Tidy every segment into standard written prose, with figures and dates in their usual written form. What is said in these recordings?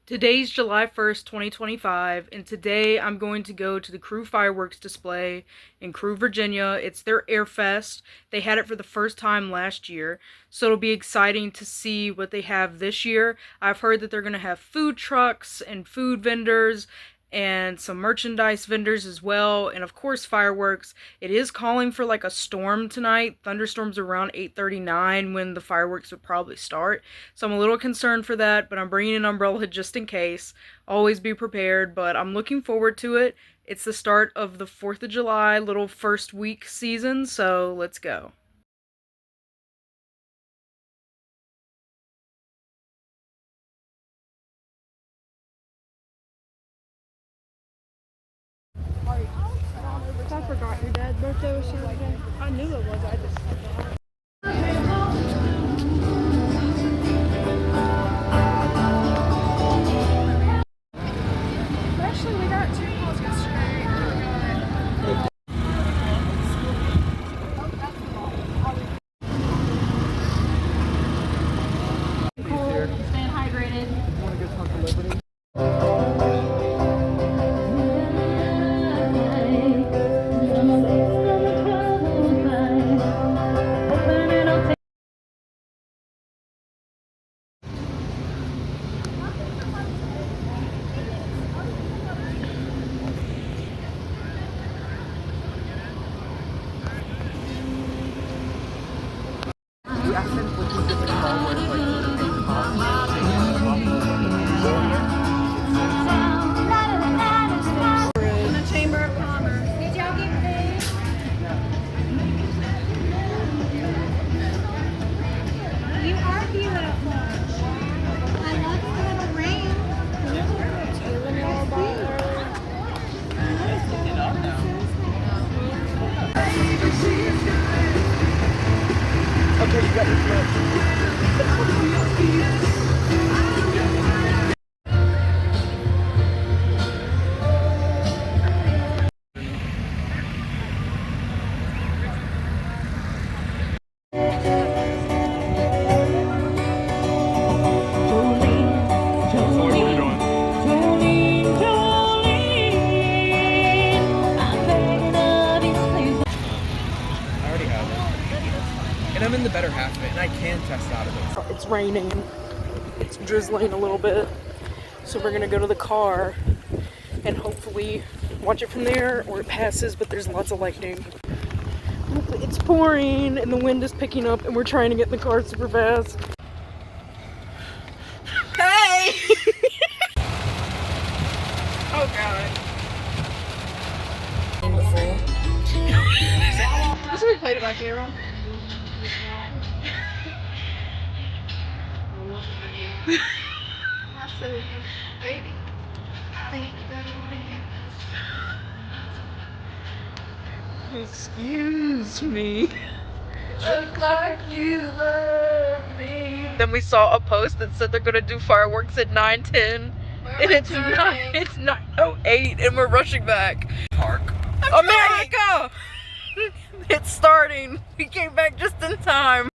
Today's July 1st, 2025, and today I'm going to go to the Crewe fireworks display in Crewe, Virginia. It's their Airfest. They had it for the first time last year, so it'll be exciting to see what they have this year. I've heard that they're going to have food trucks and food vendors and some merchandise vendors as well, and of course fireworks. It is calling for like a storm tonight. Thunderstorms around 8:39 when the fireworks would probably start. So I'm a little concerned for that, but I'm bringing an umbrella just in case. Always be prepared, but I'm looking forward to it. It's the start of the 4th of July little first week season, so let's go. I forgot your dad's birthday was Saturday. I knew it was, I just forgot. Actually, we got two calls yesterday. Staying hydrated. You want to get some for Liberty? Okay, you got your I'm in the better half of it, and I can test out of it. It's raining. It's drizzling a little bit. So we're gonna go to the car and hopefully watch it from there, or it passes, but there's lots of lightning. It's pouring and the wind is picking up and we're trying to get in the car super fast. Hey! Oh god. This we played it by camera. Baby. Excuse me. Look like you love me. Then we saw a post that said they're gonna do fireworks at 9:10, and it's 9:08, and we're rushing back. Park. America! It's starting. We came back just in time.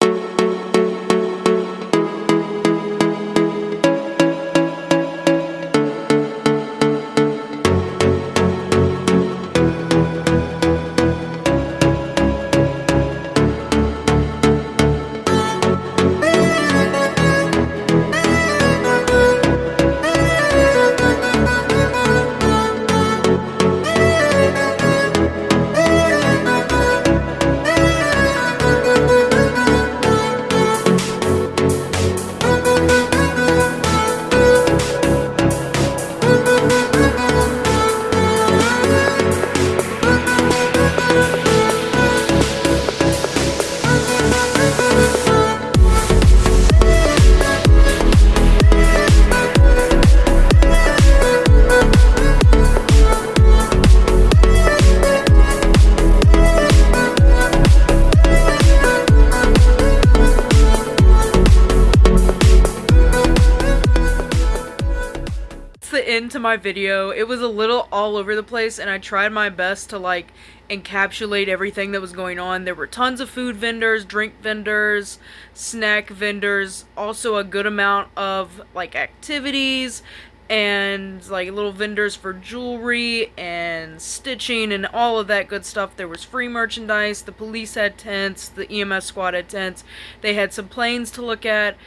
The end to my video. It was a little all over the place and I tried my best to like encapsulate everything that was going on. There were tons of food vendors, drink vendors, snack vendors, also a good amount of like activities, and like little vendors for jewelry and stitching and all of that good stuff. There was free merchandise. The police had tents. The EMS squad had tents. They had some planes to look at.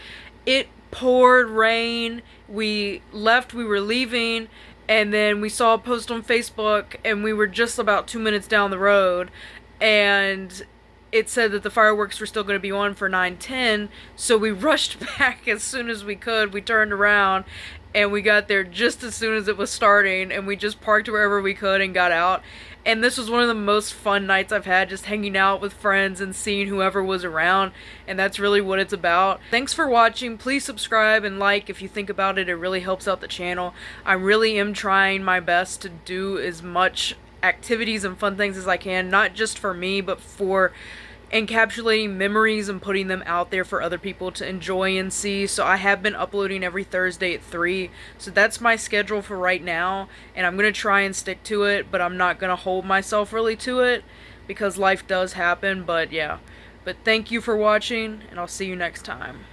It poured rain. We left. We were leaving. And then we saw a post on Facebook, and we were just about 2 minutes down the road, and it said that the fireworks were still going to be on for 9:10, so we rushed back as soon as we could. We turned around, and we got there just as soon as it was starting, and we just parked wherever we could and got out. And this was one of the most fun nights I've had, just hanging out with friends and seeing whoever was around, and that's really what it's about. Thanks for watching. Please subscribe and like if you think about it. It really helps out the channel. I really am trying my best to do as much activities and fun things as I can, not just for me, but for encapsulating memories and putting them out there for other people to enjoy and see. So I have been uploading every Thursday at 3, so that's my schedule for right now, and I'm gonna try and stick to it, but I'm not gonna hold myself really to it because life does happen. But yeah, but thank you for watching, and I'll see you next time.